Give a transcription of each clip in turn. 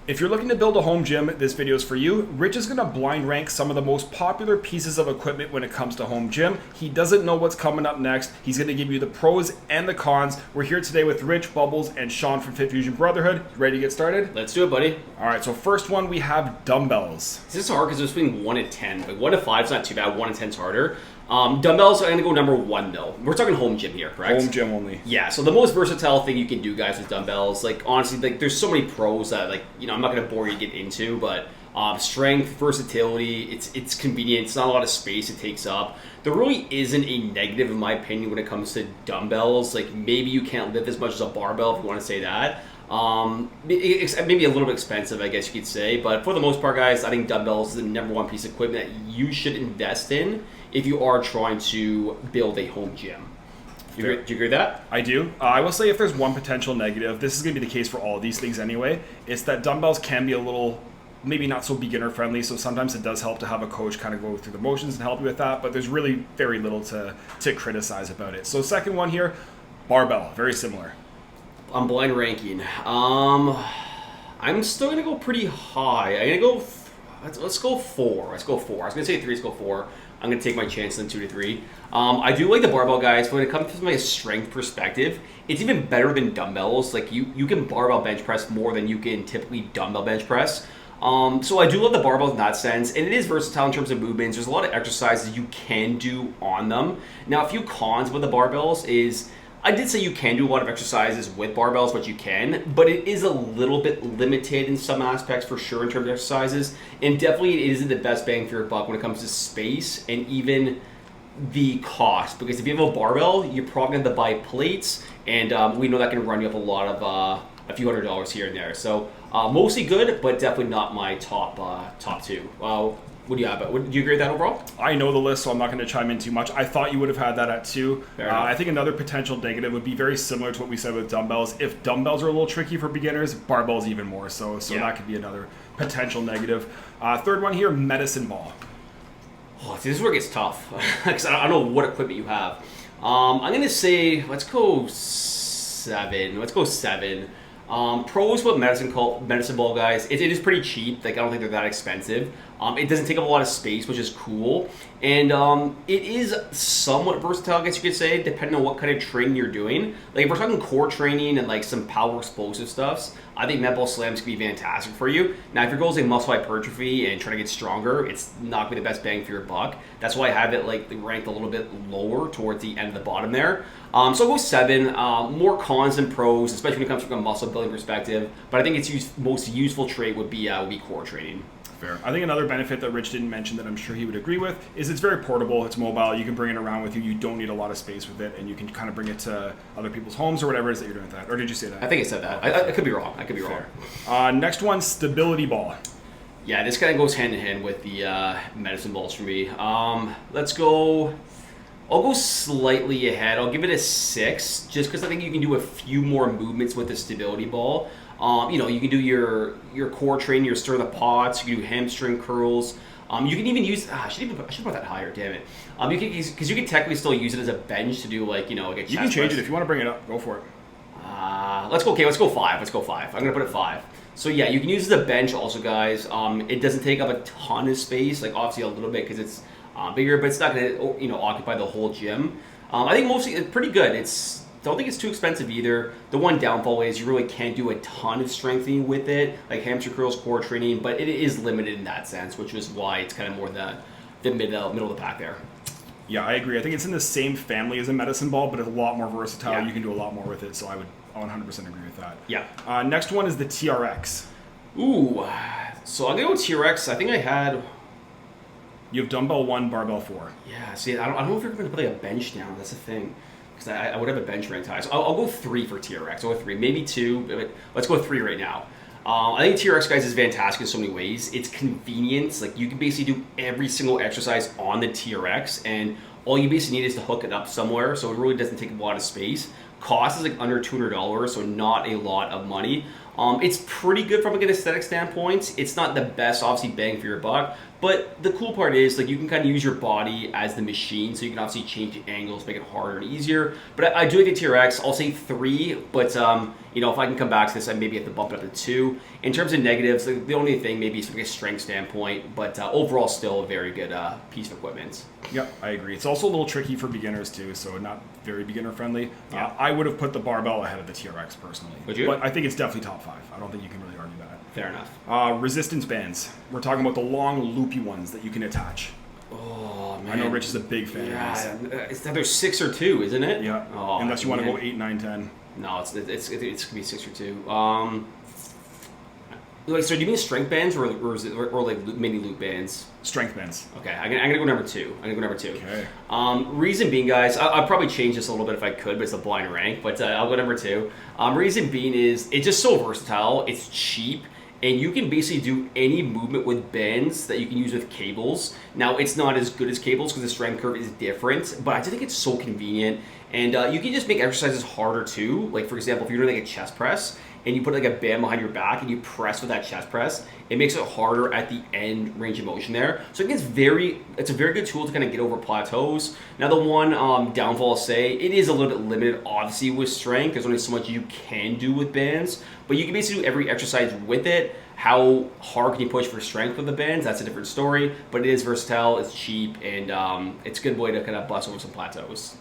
If you're looking to build a home gym, this video is for you. Rich is going to blind rank some of the most popular pieces of equipment when it comes to home gym. He doesn't know what's coming up next. He's going to give you the pros and the cons. We're here today with Rich, Bubbles, and Sean from Fit Fusion Brotherhood. Ready to get started? Let's do it, buddy. All right, so first one, we have dumbbells. This is hard because it's between 1 and 10. Like 1 to 5 is not too bad. 1 and 10 is harder. Dumbbells are going to go number 1 though. We're talking home gym here, correct? Home gym only. Yeah. So the most versatile thing you can do, guys, with dumbbells, like honestly, like there's so many pros that I'm not going to bore you to get into, but strength, versatility, it's convenient. It's not a lot of space it takes up. There really isn't a negative, in my opinion, when it comes to dumbbells. Like maybe you can't lift as much as a barbell, if you want to say that. It's maybe a little bit expensive, I guess you could say, but for the most part, guys, I think dumbbells is the number one piece of equipment that you should invest in if you are trying to build a home gym. Do you agree with that? I do. I will say if there's one potential negative, this is going to be the case for all of these things anyway, it's that dumbbells can be a little, maybe not so beginner friendly, so sometimes it does help to have a coach kind of go through the motions and help you with that, but there's really very little to criticize about it. So second one here, barbell, very similar. I'm blind ranking. I'm still gonna go pretty high. I'm gonna go. Let's go 4. Let's go 4. I was gonna say 3. Let's go 4. I'm gonna take my chances in 2 to 3. I do like the barbell, guys. But when it comes from a strength perspective, it's even better than dumbbells. Like you can barbell bench press more than you can typically dumbbell bench press. So I do love the barbell in that sense, and it is versatile in terms of movements. There's a lot of exercises you can do on them. Now, a few cons with the barbells is, I did say you can do a lot of exercises with barbells, but you can, but it is a little bit limited in some aspects for sure in terms of exercises, and definitely it isn't the best bang for your buck when it comes to space and even the cost, because if you have a barbell, you're probably going to buy plates, and we know that can run you up a few $100s here and there. So mostly good, but definitely not my top 2. What do you have? Do you agree with that overall? I know the list, so I'm not going to chime in too much. I thought you would have had that at 2. I think another potential negative would be very similar to what we said with dumbbells. If dumbbells are a little tricky for beginners, barbells even more so. So that could be another potential negative. Third one here, medicine ball. Oh, see, this is where it gets tough because I don't know what equipment you have. I'm going to say let's go 7. Let's go 7. Pros with medicine ball, guys, it is pretty cheap. Like I don't think they're that expensive. It doesn't take up a lot of space, which is cool, and it is somewhat versatile, I guess you could say, depending on what kind of training you're doing. Like if we're talking core training and like some power explosive stuffs, I think med ball slams can be fantastic for you. Now, if your goal is like muscle hypertrophy and trying to get stronger, it's not going to be the best bang for your buck. That's why I have it like ranked a little bit lower towards the end of the bottom there. So I'll go 7. More cons than pros, especially when it comes from a muscle building perspective. But I think its most useful trait would be core training. Fair. I think another benefit that Rich didn't mention that I'm sure he would agree with is it's very portable. It's mobile. You can bring it around with you. You don't need a lot of space with it, and you can kind of bring it to other people's homes or whatever it is that you're doing with that. Or did you say that? I think I said that. I could be wrong. I could be wrong. Next one, stability ball. Yeah, this kind of goes hand in hand with the medicine balls for me. Let's go. I'll go slightly ahead. I'll give it a 6, just because I think you can do a few more movements with the stability ball. You can do your core training, your stir the pots. You can do hamstring curls. You can even use. I should put that higher. Damn it. You can technically still use it as a bench to do like a chest You can change press. it if you want to bring it up. Go for it. Let's go. Okay, let's go 5. Let's go 5. I'm gonna put it 5. So yeah, you can use it as a bench also, guys. It doesn't take up a ton of space. Like obviously a little bit because it's bigger, but it's not gonna occupy the whole gym. I think mostly it's pretty good. Don't think it's too expensive either. The one downfall is you really can't do a ton of strengthening with it, like hamstring curls, core training, but it is limited in that sense, which is why it's kind of more the middle of the pack there. Yeah, I agree. I think it's in the same family as a medicine ball, but it's a lot more versatile. Yeah. You can do a lot more with it, so I would 100% agree with that. Yeah. Next one is the TRX. Ooh, so I'm gonna go with TRX. I think I had. You have dumbbell 1, barbell 4. Yeah. See, I don't know if you're gonna put like a bench down. That's the thing. Because I would have a bench ranked high. So I'll go 3 for TRX. I'll go 3, maybe 2. But let's go 3 right now. I think TRX, guys, is fantastic in so many ways. It's convenience. Like you can basically do every single exercise on the TRX, and all you basically need is to hook it up somewhere. So it really doesn't take a lot of space. Cost is like under $200, so not a lot of money. It's pretty good from an aesthetic standpoint. It's not the best, obviously, bang for your buck, But the cool part is, like, you can kind of use your body as the machine, so you can obviously change the angles, make it harder and easier. But I do like the TRX. I'll say 3, but you know, if I can come back to this, I maybe have to bump it up to 2. In terms of negatives, the only thing maybe is from a strength standpoint, but overall still a very good piece of equipment. Yep, I agree. It's also a little tricky for beginners too, so not very beginner friendly. Yeah. I would have put the barbell ahead of the TRX personally. Would you? But I think it's definitely top 5. I don't think you can really argue that. Fair enough. Resistance bands. We're talking about the long loopy ones that you can attach. Oh, man. I know Rich is a big fan of this. It's either 6 or 2, isn't it? Yeah. Oh, unless you want to man. go 8, 9, 10. No, it's gonna be 6 or 2. Like, so do you mean strength bands or like mini loop bands? Strength bands. Okay, I'm gonna go number 2. Okay. Reason being, guys, I'll probably change this a little bit if I could, but it's a blind rank. But I'll go number 2. Reason being is it's just so versatile. It's cheap. And you can basically do any movement with bands that you can use with cables. Now, it's not as good as cables because the strength curve is different, but I just think it's so convenient. And you can just make exercises harder too. Like, for example, if you're doing like a chest press and you put like a band behind your back and you press with that chest press, it makes it harder at the end range of motion there. So I think it's a very good tool to kind of get over plateaus. Now, the one downfall I'll say, it is a little bit limited, obviously, with strength. There's only so much you can do with bands, but you can basically do every exercise with it. How hard can you push for strength with the bands? That's a different story, but it is versatile, it's cheap, and it's a good way to kind of bust over some plateaus.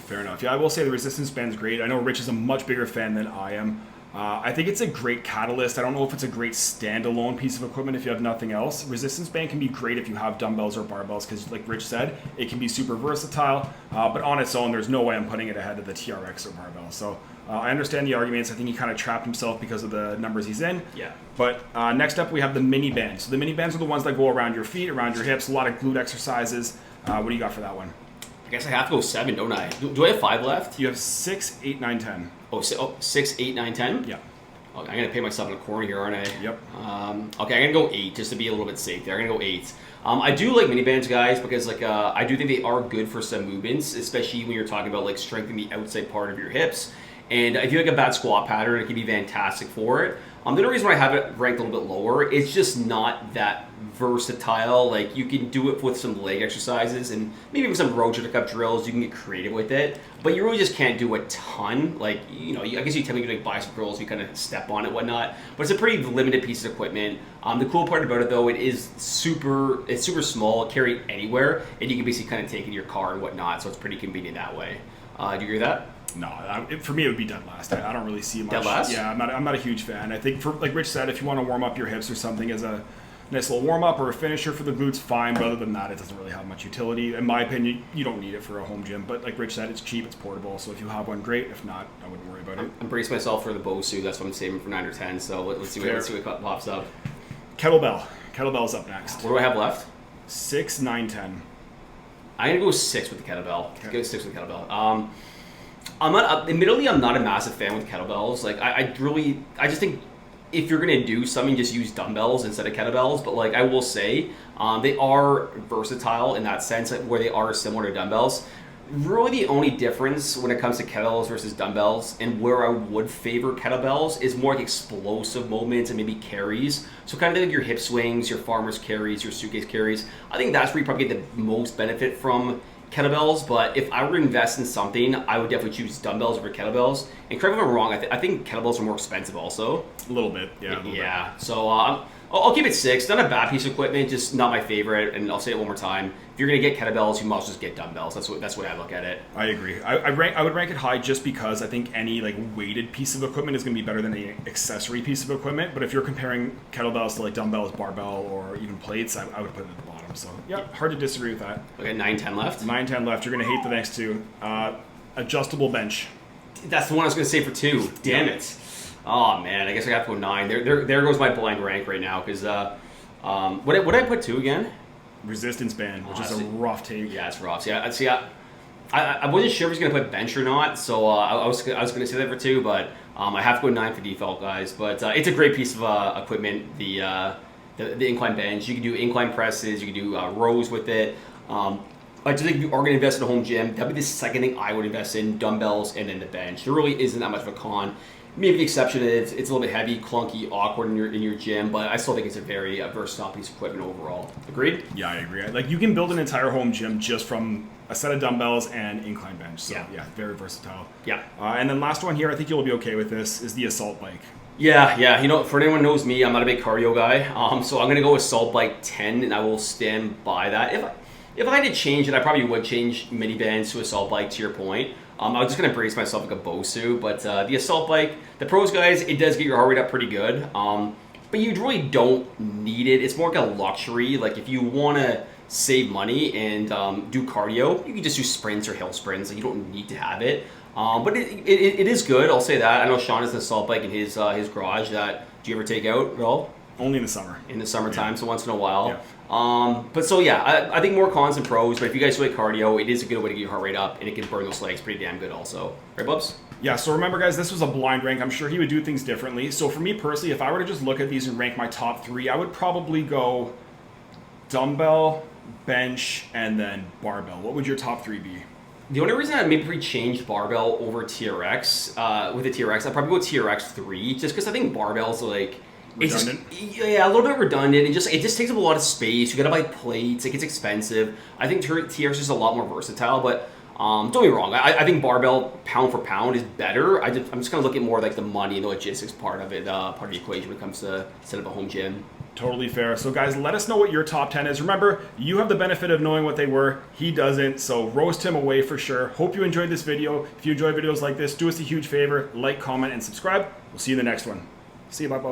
Fair enough. Yeah, I will say the resistance band's great. I know Rich is a much bigger fan than I am. I think it's a great catalyst. I don't know if it's a great standalone piece of equipment if you have nothing else. Resistance band can be great if you have dumbbells or barbells because, like Rich said, it can be super versatile. But on its own, there's no way I'm putting it ahead of the TRX or barbell. So I understand the arguments. I think he kind of trapped himself because of the numbers he's in. Yeah. But next up, we have the mini bands. So the mini bands are the ones that go around your feet, around your hips, a lot of glute exercises. What do you got for that one? I guess I have to go 7, don't I? Do I have 5 left? You have 6, 8, 9, 10. Oh, 6, 8, 9, 10? Yeah. Okay, I'm going to pay myself in a corner here, aren't I? Yep. Okay, I'm going to go 8 just to be a little bit safe there. I'm going to go 8. I do like mini bands, guys, because like I do think they are good for some movements, especially when you're talking about like strengthening the outside part of your hips. And if you like a bad squat pattern, it can be fantastic for it. The only reason why I have it ranked a little bit lower, it's just not that versatile. Like, you can do it with some leg exercises and maybe with some road cup drills. You can get creative with it, but you really just can't do a ton. Like, you know, I guess you technically do like bicep curls, you kind of step on it, whatnot. But it's a pretty limited piece of equipment. The cool part about it, though, it's super small. It carry anywhere, and you can basically kind of take it in your car and whatnot. So it's pretty convenient that way. Do you agree with that? No, for me it would be dead last. I don't really see much. Dead last? Yeah, I'm not a huge fan. I think, for like Rich said, if you want to warm up your hips or something as a nice little warm up or a finisher for the glutes, fine. But other than that, it doesn't really have much utility. In my opinion, you don't need it for a home gym. But like Rich said, it's cheap, it's portable. So if you have one, great. If not, I wouldn't worry about it. I'm bracing myself for the Bosu. That's what I'm saving for 9 or 10. So let's see what pops up. Kettlebell. Kettlebell's up next. What do I have left? 6, 9, 10. I'm gonna go 6 with the kettlebell. Okay. Go 6 with the kettlebell. Admittedly, I'm not a massive fan with kettlebells. Like, I just think if you're gonna do something, just use dumbbells instead of kettlebells. But like, I will say, they are versatile in that sense, where they are similar to dumbbells. Really, the only difference when it comes to kettlebells versus dumbbells, and where I would favor kettlebells, is more like explosive movements and maybe carries. So kind of like your hip swings, your farmer's carries, your suitcase carries. I think that's where you probably get the most benefit from kettlebells. But if I were to invest in something, I would definitely choose dumbbells over kettlebells. And correct me if I'm wrong, I think kettlebells are more expensive also. A little bit, yeah. Yeah. So I'll keep it 6. Not a bad piece of equipment, just not my favorite. And I'll say it one more time: if you're gonna get kettlebells, you must just get dumbbells. That's what I look at it. I agree. I would rank it high just because I think any like weighted piece of equipment is going to be better than any accessory piece of equipment. But if you're comparing kettlebells to like dumbbells, barbell, or even plates, I would put it at the bottom. So yeah, hard to disagree with that. Okay, 9, 10 left. 9, 10 left. You're going to hate the next two. Adjustable bench. That's the one I was gonna say for 2. Damn it. Oh man, I guess I got to go 9. There goes my blind rank right now because what did I put 2 again? Resistance band, which is a rough take. Yeah, it's rough. See, I wasn't sure if he was gonna put bench or not, so I was gonna say that for 2, but I have to go 9 for default, guys. But it's a great piece of equipment. The incline bench. You can do incline presses. You can do rows with it. I just think if you are going to invest in a home gym, that'd be the second thing I would invest in: dumbbells and then the bench. There really isn't that much of a con. Maybe the exception is it's a little bit heavy, clunky, awkward in your gym, but I still think it's a very versatile piece of equipment overall. Agreed? Yeah, I agree. Like, you can build an entire home gym just from a set of dumbbells and incline bench. So yeah, very versatile. Yeah. And then last one here, I think you'll be okay with this, is the assault bike. Yeah. You know, for anyone who knows me, I'm not a big cardio guy. So I'm gonna go with assault bike 10, and I will stand by that. If I had to change it, I probably would change mini bands to assault bike. To your point, I was just gonna brace myself like a Bosu, but the assault bike, the pros guys, it does get your heart rate up pretty good. But you really don't need it. It's more like a luxury. Like if you wanna save money and do cardio, you can just do sprints or hill sprints. Like you don't need to have it. But it is good. I'll say that. I know Sean has an assault bike in his garage. That do you ever take out at all? Only in the summer. In the summertime, so once in a while. Yeah. But so yeah, I think more cons than pros. But if you guys like cardio, it is a good way to get your heart rate up, and it can burn those legs pretty damn good also. Right, Bubs? Yeah, so remember, guys, this was a blind rank. I'm sure he would do things differently. So for me personally, if I were to just look at these and rank my top 3, I would probably go dumbbell, bench, and then barbell. What would your top 3 be? The only reason I maybe changed barbell over TRX, with the TRX, I'd probably go TRX 3, just because I think barbell's like... Redundant? Yeah, a little bit redundant. It just takes up a lot of space. You gotta buy plates. It gets expensive. I think TRX is a lot more versatile, but don't get me wrong. I think barbell pound for pound is better. I'm just gonna look at more like the money and the logistics part of it, part of the equation when it comes to set up a home gym. Totally fair. So guys, let us know what your top 10 is. Remember, you have the benefit of knowing what they were. He doesn't, so roast him away for sure. Hope you enjoyed this video. If you enjoy videos like this, do us a huge favor, like, comment, and subscribe. We'll see you in the next one. See you, bye-bye.